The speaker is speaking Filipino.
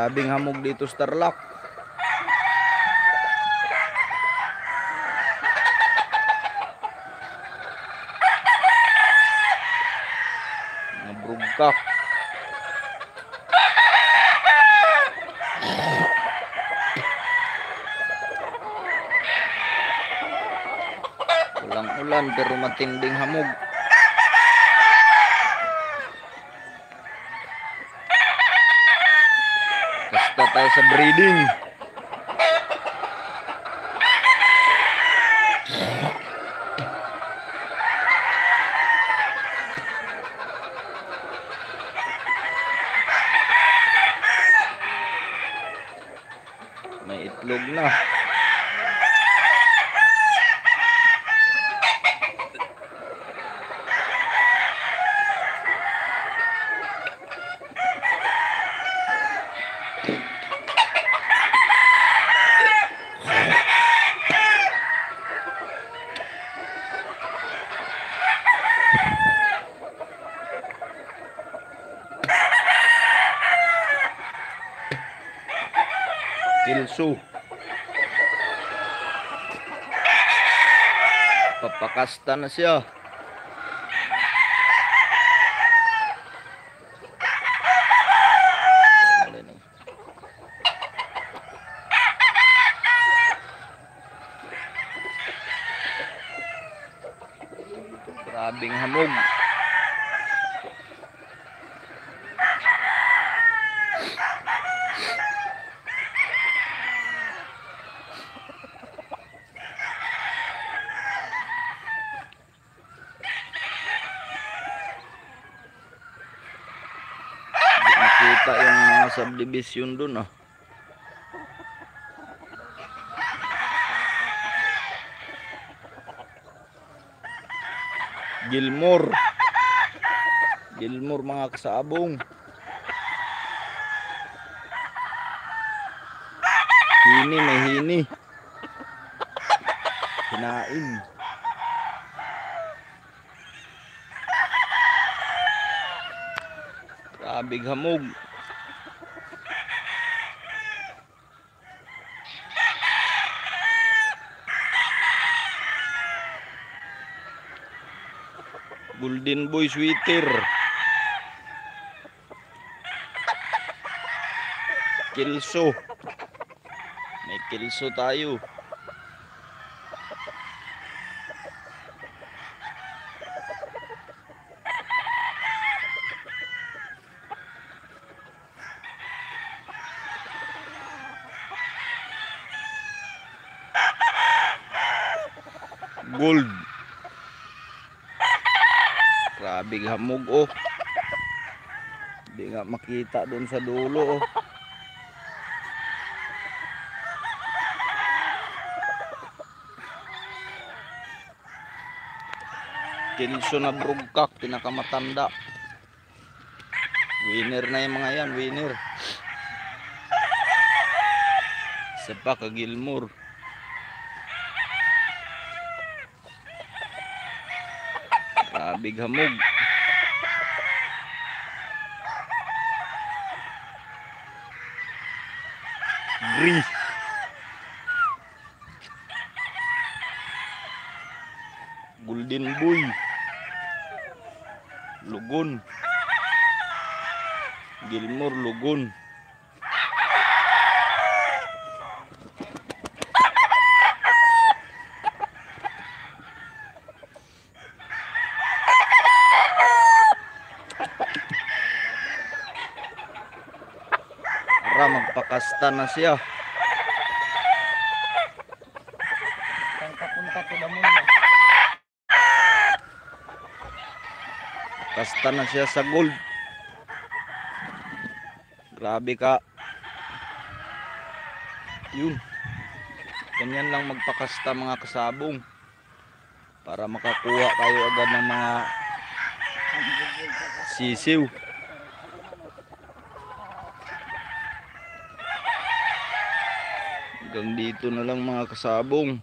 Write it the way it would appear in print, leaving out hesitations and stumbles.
Grabing hamog dito sa Tarlac. Nabrugkak. Walang ulan pero matinding hamog. Kasta tayo sa breeding. May itlog na. Kilso. Papakasta na siya. Grabing hamog. Nakita yung mga subdivision dun ah. Gilmore mga kasabong. Hini, may hini. Hinain. Grabing hamog. Golden Boy Sweater. Kilso. May kilso tayo. Gold. Grabing hamog oh. Hindi nga makita doon sa dulo oh. Kilso na brugkak, pinakamatanda. Winner na yung mga yan, winner. Isa pa ka Gilmore. Grabing hamog. Gris. Golden Boy. Lugon. Gilmore Lugon. Para magpakasta na siya. Saan papunta to the mundo? Kasta na siya sa gold. Grabe ka. Yun. Ganyan lang magpakasta mga kasabong. Para makakuha kayo agad ng mga sisiw. Hanggang dito na lang mga kasabong.